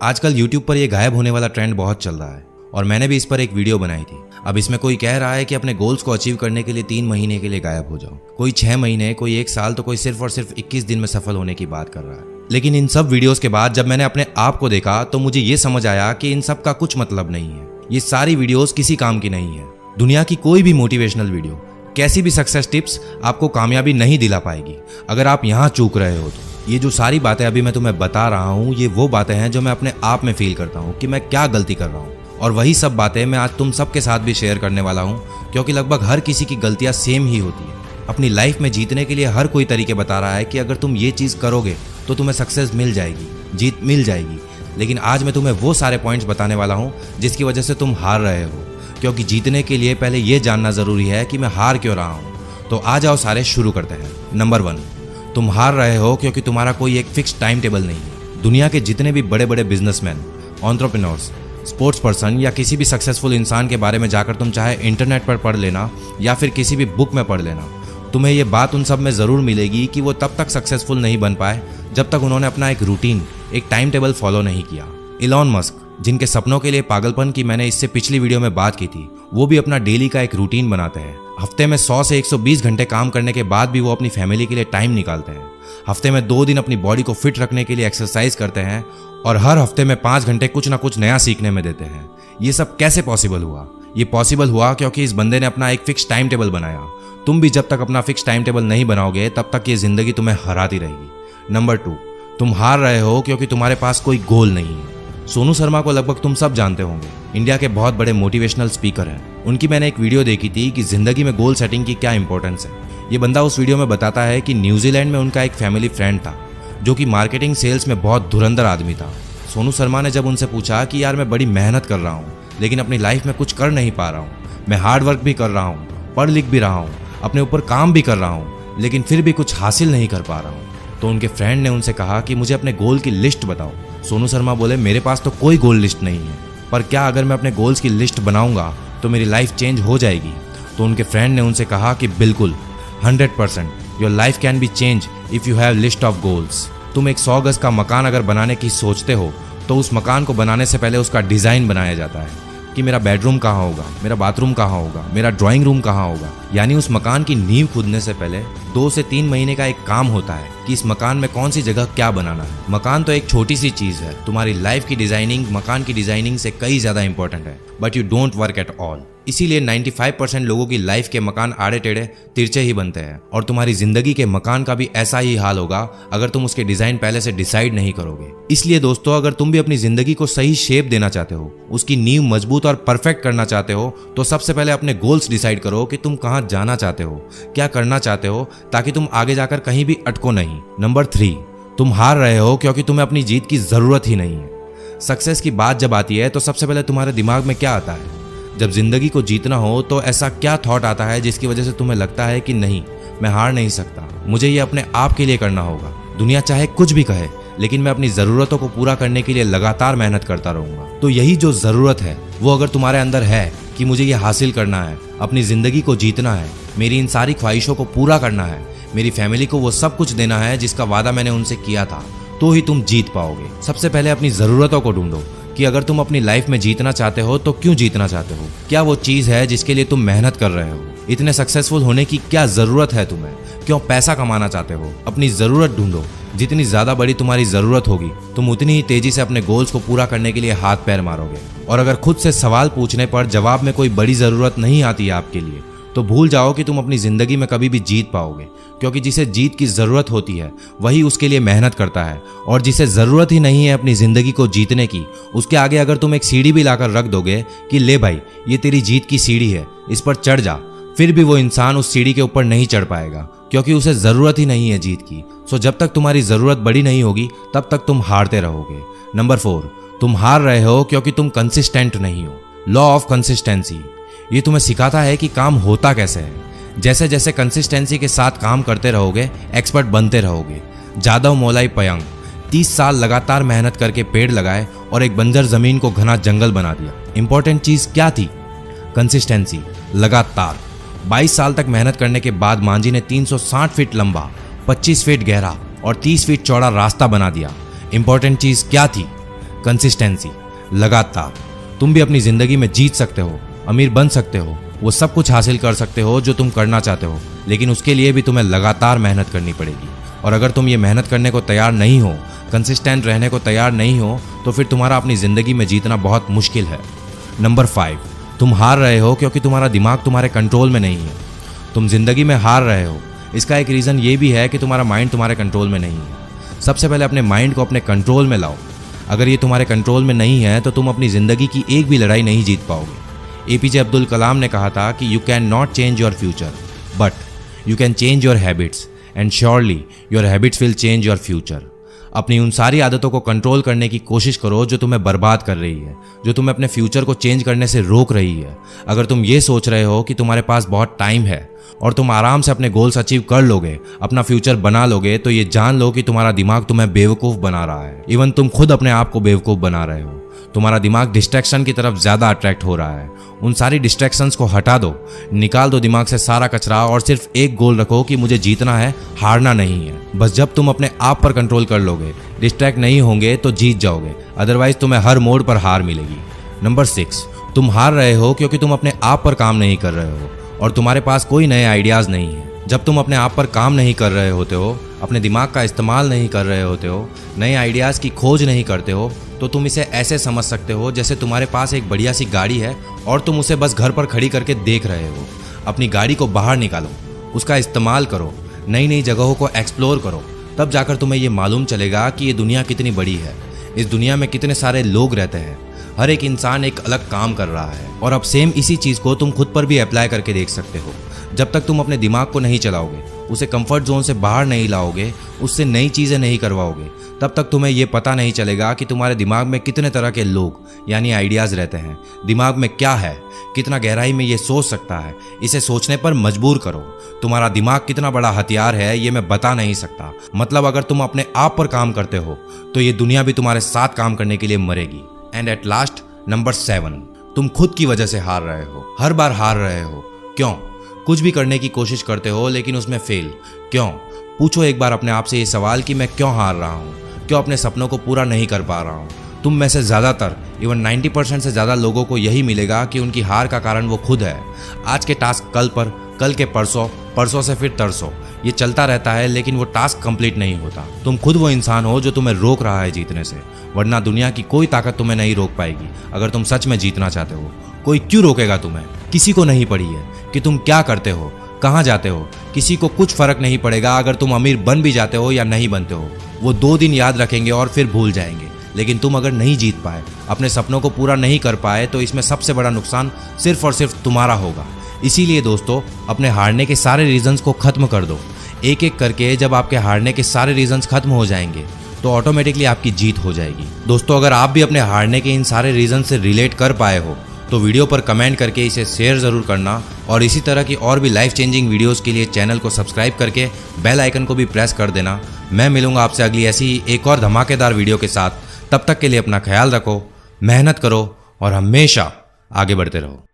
आजकल YouTube पर ये गायब होने वाला ट्रेंड बहुत चल रहा है और मैंने भी इस पर एक वीडियो बनाई थी। अब इसमें कोई कह रहा है कि अपने गोल्स को अचीव करने के लिए 3 महीने के लिए गायब हो जाओ, कोई 6 महीने, कोई 1 साल, तो कोई सिर्फ और सिर्फ 21 दिन में सफल होने की बात कर रहा है। लेकिन इन सब वीडियोस के बाद जब मैंने अपने आप को देखा तो मुझे ये समझ आया कि इन सब का कुछ मतलब नहीं है। ये सारी वीडियोस किसी काम की नहीं है। दुनिया की कोई भी मोटिवेशनल वीडियो, कैसी भी सक्सेस टिप्स आपको कामयाबी नहीं दिला पाएगी अगर आप यहाँ चूक रहे हो तो। ये जो सारी बातें अभी मैं तुम्हें बता रहा हूँ, ये वो बातें हैं जो मैं अपने आप में फील करता हूँ कि मैं क्या गलती कर रहा हूँ, और वही सब बातें मैं आज तुम सबके साथ भी शेयर करने वाला हूँ, क्योंकि लगभग हर किसी की गलतियाँ सेम ही होती है। अपनी लाइफ में जीतने के लिए हर कोई तरीके बता रहा है कि अगर तुम ये चीज़ करोगे तो तुम्हें सक्सेस मिल जाएगी, जीत मिल जाएगी। लेकिन आज मैं तुम्हें वो सारे पॉइंट्स बताने वाला हूँ जिसकी वजह से तुम हार रहे हो, क्योंकि जीतने के लिए पहले ये जानना ज़रूरी है कि मैं हार क्यों रहा हूँ। तो आ जाओ सारे शुरू करते हैं। नंबर 1, तुम हार रहे हो क्योंकि तुम्हारा कोई एक फिक्स टाइम टेबल नहीं है। दुनिया के जितने भी बड़े बड़े बिजनेसमैन, एंटरप्रेन्योर्स, स्पोर्ट्स पर्सन या किसी भी सक्सेसफुल इंसान के बारे में जाकर तुम चाहे इंटरनेट पर पढ़ लेना या फिर किसी भी बुक में पढ़ लेना, तुम्हें ये बात उन सब में ज़रूर मिलेगी कि वो तब तक सक्सेसफुल नहीं बन पाए जब तक उन्होंने अपना एक रूटीन, एक टाइम टेबल फॉलो नहीं किया। इलॉन मस्क, जिनके सपनों के लिए पागलपन की मैंने इससे पिछली वीडियो में बात की थी, वो भी अपना डेली का एक रूटीन बनाते हैं। हफ्ते में 100 से 120 घंटे काम करने के बाद भी वो अपनी फैमिली के लिए टाइम निकालते हैं। हफ्ते में 2 दिन अपनी बॉडी को फिट रखने के लिए एक्सरसाइज करते हैं और हर हफ्ते में 5 घंटे कुछ ना कुछ नया सीखने में देते हैं। ये सब कैसे पॉसिबल हुआ? ये पॉसिबल हुआ क्योंकि इस बंदे ने अपना एक फिक्स टाइम टेबल बनाया। तुम भी जब तक अपना फिक्स टाइम टेबल नहीं बनाओगे तब तक ये जिंदगी तुम्हें हराती रहेगी। नंबर 2, तुम हार रहे हो क्योंकि तुम्हारे पास कोई गोल नहीं है। सोनू शर्मा को लगभग तुम सब जानते होंगे, इंडिया के बहुत बड़े मोटिवेशनल स्पीकर हैं। उनकी मैंने एक वीडियो देखी थी कि जिंदगी में गोल सेटिंग की क्या इंपॉर्टेंस है। ये बंदा उस वीडियो में बताता है कि न्यूजीलैंड में उनका एक फैमिली फ्रेंड था जो कि मार्केटिंग सेल्स में बहुत धुरंधर आदमी था। सोनू शर्मा ने जब उनसे पूछा कि यार मैं बड़ी मेहनत कर रहा हूँ लेकिन अपनी लाइफ में कुछ कर नहीं पा रहा हूँ, मैं हार्ड वर्क भी कर रहा हूँ, पढ़ लिख भी रहा हूँ, अपने ऊपर काम भी कर रहा हूँ, लेकिन फिर भी कुछ हासिल नहीं कर पा रहा हूँ, तो उनके फ्रेंड ने उनसे कहा कि मुझे अपने गोल की लिस्ट बताओ। सोनू शर्मा बोले, मेरे पास तो कोई गोल लिस्ट नहीं है, पर क्या अगर मैं अपने गोल्स की लिस्ट बनाऊंगा तो मेरी लाइफ चेंज हो जाएगी? तो उनके फ्रेंड ने उनसे कहा कि बिल्कुल, 100% your life can be change if you have list of goals. तुम एक 100 गज का मकान अगर बनाने की सोचते हो तो उस मकान को बनाने से पहले उसका डिज़ाइन बनाया जाता है कि मेरा बेडरूम कहाँ होगा, मेरा बाथरूम कहाँ होगा, मेरा ड्राइंग रूम कहाँ होगा। यानी उस मकान की नींव खुदने से पहले 2 से 3 महीने का एक काम होता है कि इस मकान में कौन सी जगह क्या बनाना है। मकान तो एक छोटी सी चीज़ है, तुम्हारी लाइफ की डिजाइनिंग मकान की डिजाइनिंग से कई ज़्यादा इंपॉर्टेंट है, but you don't work at all. इसीलिए 95% लोगों की लाइफ के मकान आड़े टेढ़े तिरछे ही बनते हैं, और तुम्हारी जिंदगी के मकान का भी ऐसा ही हाल होगा अगर तुम उसके डिजाइन पहले से डिसाइड नहीं करोगे। इसलिए दोस्तों, अगर तुम भी अपनी जिंदगी को सही शेप देना चाहते हो, उसकी नींव मजबूत और परफेक्ट करना चाहते हो, तो सबसे पहले अपने गोल्स डिसाइड करो कि तुम कहाँ जाना चाहते हो, क्या करना चाहते हो, ताकि तुम आगे जाकर कहीं भी अटको नहीं। नंबर 3, तुम हार रहे हो क्योंकि तुम्हें अपनी जीत की जरूरत ही नहीं है। सक्सेस की बात जब आती है तो सबसे पहले तुम्हारे दिमाग में क्या आता है? जब जिंदगी को जीतना हो तो ऐसा क्या थॉट आता है जिसकी वजह से तुम्हें लगता है कि नहीं, मैं हार नहीं सकता, मुझे ये अपने आप के लिए करना होगा। दुनिया चाहे कुछ भी कहे, लेकिन मैं अपनी ज़रूरतों को पूरा करने के लिए लगातार मेहनत करता रहूँगा। तो यही जो ज़रूरत है वो अगर तुम्हारे अंदर है कि मुझे ये हासिल करना है, अपनी ज़िंदगी को जीतना है, मेरी इन सारी ख्वाहिशों को पूरा करना है, मेरी फैमिली को वो सब कुछ देना है जिसका वादा मैंने उनसे किया था, तो ही तुम जीत पाओगे। सबसे पहले अपनी ज़रूरतों को ढूंढो कि अगर तुम अपनी लाइफ में जीतना चाहते हो तो क्यों जीतना चाहते हो, क्या वो चीज़ है जिसके लिए तुम मेहनत कर रहे हो, इतने सक्सेसफुल होने की क्या ज़रूरत है तुम्हें, क्यों पैसा कमाना चाहते हो। अपनी ज़रूरत ढूंढो। जितनी ज़्यादा बड़ी तुम्हारी ज़रूरत होगी तुम उतनी ही तेज़ी से अपने गोल्स को पूरा करने के लिए हाथ पैर मारोगे। और अगर खुद से सवाल पूछने पर जवाब में कोई बड़ी ज़रूरत नहीं आती है आपके लिए, तो भूल जाओ कि तुम अपनी ज़िंदगी में कभी भी जीत पाओगे, क्योंकि जिसे जीत की ज़रूरत होती है वही उसके लिए मेहनत करता है, और जिसे ज़रूरत ही नहीं है अपनी ज़िंदगी को जीतने की, उसके आगे अगर तुम एक सीढ़ी भी लाकर रख दोगे कि ले भाई ये तेरी जीत की सीढ़ी है, इस पर चढ़ जा, फिर भी वो इंसान उस सीढ़ी के ऊपर नहीं चढ़ पाएगा, क्योंकि उसे ज़रूरत ही नहीं है जीत की। सो जब तक तुम्हारी ज़रूरत बड़ी नहीं होगी तब तक तुम हारते रहोगे। नंबर 4, तुम हार रहे हो क्योंकि तुम कंसिस्टेंट नहीं हो। लॉ ऑफ कंसिस्टेंसी, ये तुम्हें सिखाता है कि काम होता कैसे है। जैसे जैसे कंसिस्टेंसी के साथ काम करते रहोगे, एक्सपर्ट बनते रहोगे। जादव मोलाई पयंग 30 साल लगातार मेहनत करके पेड़ लगाए और एक बंजर जमीन को घना जंगल बना दिया। इंपॉर्टेंट चीज क्या थी? कंसिस्टेंसी, लगातार। 22 साल तक मेहनत करने के बाद मांझी ने 360 फीट लंबा, 25 फीट गहरा और 30 फीट चौड़ा रास्ता बना दिया। इंपॉर्टेंट चीज क्या थी? कंसिस्टेंसी, लगातार। तुम भी अपनी जिंदगी में जीत सकते हो, अमीर बन सकते हो, वो सब कुछ हासिल कर सकते हो जो तुम करना चाहते हो, लेकिन उसके लिए भी तुम्हें लगातार मेहनत करनी पड़ेगी। और अगर तुम ये मेहनत करने को तैयार नहीं हो, कंसिस्टेंट रहने को तैयार नहीं हो, तो फिर तुम्हारा अपनी जिंदगी में जीतना बहुत मुश्किल है। नंबर 5, तुम हार रहे हो क्योंकि तुम्हारा दिमाग तुम्हारे कंट्रोल में नहीं है। तुम जिंदगी में हार रहे हो, इसका एक रीज़न ये भी है कि तुम्हारा माइंड तुम्हारे कंट्रोल में नहीं है। सबसे पहले अपने माइंड को अपने कंट्रोल में लाओ। अगर ये तुम्हारे कंट्रोल में नहीं है तो तुम अपनी ज़िंदगी की एक भी लड़ाई नहीं जीत पाओगे। APJ अब्दुल कलाम ने कहा था कि you can not change your future, but you can change your habits, and surely your habits will change your future. अपनी उन सारी आदतों को कंट्रोल करने की कोशिश करो जो तुम्हें बर्बाद कर रही है, जो तुम्हें अपने फ्यूचर को चेंज करने से रोक रही है। अगर तुम ये सोच रहे हो कि तुम्हारे पास बहुत टाइम है और तुम आराम से अपने गोल्स अचीव कर लोगे, अपना फ्यूचर बना लोगे, तो ये जान लो कि तुम्हारा दिमाग तुम्हें बेवकूफ़ बना रहा है। इवन तुम खुद अपने आप को बेवकूफ़ बना रहे हो। तुम्हारा दिमाग डिस्ट्रैक्शन की तरफ ज़्यादा अट्रैक्ट हो रहा है। उन सारी डिस्ट्रैक्शंस को हटा दो, निकाल दो दिमाग से सारा कचरा और सिर्फ एक गोल रखो कि मुझे जीतना है, हारना नहीं है। बस जब तुम अपने आप पर कंट्रोल कर लोगे, डिस्ट्रैक्ट नहीं होंगे, तो जीत जाओगे। अदरवाइज तुम्हें हर मोड़ पर हार मिलेगी। नंबर 6, तुम हार रहे हो क्योंकि तुम अपने आप पर काम नहीं कर रहे हो और तुम्हारे पास कोई नए आइडियाज़ नहीं है। जब तुम अपने आप पर काम नहीं कर रहे होते हो, अपने दिमाग का इस्तेमाल नहीं कर रहे होते हो, नए आइडियाज़ की खोज नहीं करते हो, तो तुम इसे ऐसे समझ सकते हो जैसे तुम्हारे पास एक बढ़िया सी गाड़ी है और तुम उसे बस घर पर खड़ी करके देख रहे हो। अपनी गाड़ी को बाहर निकालो, उसका इस्तेमाल करो, नई नई जगहों को एक्सप्लोर करो, तब जाकर तुम्हें ये मालूम चलेगा कि ये दुनिया कितनी बड़ी है, इस दुनिया में कितने सारे लोग रहते हैं, हर एक इंसान एक अलग काम कर रहा है। और अब सेम इसी चीज़ को तुम खुद पर भी अप्लाई करके देख सकते हो। जब तक तुम अपने दिमाग को नहीं चलाओगे, उसे कंफर्ट जोन से बाहर नहीं लाओगे, उससे नई चीज़ें नहीं करवाओगे, तब तक तुम्हें ये पता नहीं चलेगा कि तुम्हारे दिमाग में कितने तरह के लोग यानी आइडियाज़ रहते हैं। दिमाग में क्या है, कितना गहराई में ये सोच सकता है, इसे सोचने पर मजबूर करो। तुम्हारा दिमाग कितना बड़ा हथियार है ये मैं बता नहीं सकता। मतलब अगर तुम अपने आप पर काम करते हो तो ये दुनिया भी तुम्हारे साथ काम करने के लिए मरेगी। एंड एट लास्ट, नंबर 7, तुम खुद की वजह से हार रहे हो, हर बार हार रहे हो। क्यों? कुछ भी करने की कोशिश करते हो लेकिन उसमें फेल क्यों? पूछो एक बार अपने आप से ये सवाल कि मैं क्यों हार रहा हूँ, क्यों अपने सपनों को पूरा नहीं कर पा रहा हूँ। तुम में से ज़्यादातर, इवन 90% से ज़्यादा लोगों को यही मिलेगा कि उनकी हार का कारण वो खुद है। आज के टास्क कल पर, कल के परसों, परसों से फिर तरसों, ये चलता रहता है लेकिन वो टास्क कंप्लीट नहीं होता। तुम खुद वो इंसान हो जो तुम्हें रोक रहा है जीतने से, वरना दुनिया की कोई ताकत तुम्हें नहीं रोक पाएगी। अगर तुम सच में जीतना चाहते हो, कोई क्यों रोकेगा तुम्हें? किसी को नहीं पड़ी है कि तुम क्या करते हो, कहाँ जाते हो, किसी को कुछ फर्क नहीं पड़ेगा अगर तुम अमीर बन भी जाते हो या नहीं बनते हो। वो 2 दिन याद रखेंगे और फिर भूल जाएंगे। लेकिन तुम अगर नहीं जीत पाए, अपने सपनों को पूरा नहीं कर पाए, तो इसमें सबसे बड़ा नुकसान सिर्फ और सिर्फ तुम्हारा होगा। इसीलिए दोस्तों, अपने हारने के सारे रीजंस को खत्म कर दो। एक एक करके जब आपके हारने के सारे रीजंस खत्म हो जाएंगे तो ऑटोमेटिकली आपकी जीत हो जाएगी। दोस्तों, अगर आप भी अपने हारने के इन सारे रीजन से रिलेट कर पाए हो तो वीडियो पर कमेंट करके इसे शेयर ज़रूर करना, और इसी तरह की और भी लाइफ चेंजिंग वीडियोस के लिए चैनल को सब्सक्राइब करके बेल आइकन को भी प्रेस कर देना। मैं मिलूंगा आपसे अगली ऐसी ही एक और धमाकेदार वीडियो के साथ। तब तक के लिए अपना ख्याल रखो, मेहनत करो और हमेशा आगे बढ़ते रहो।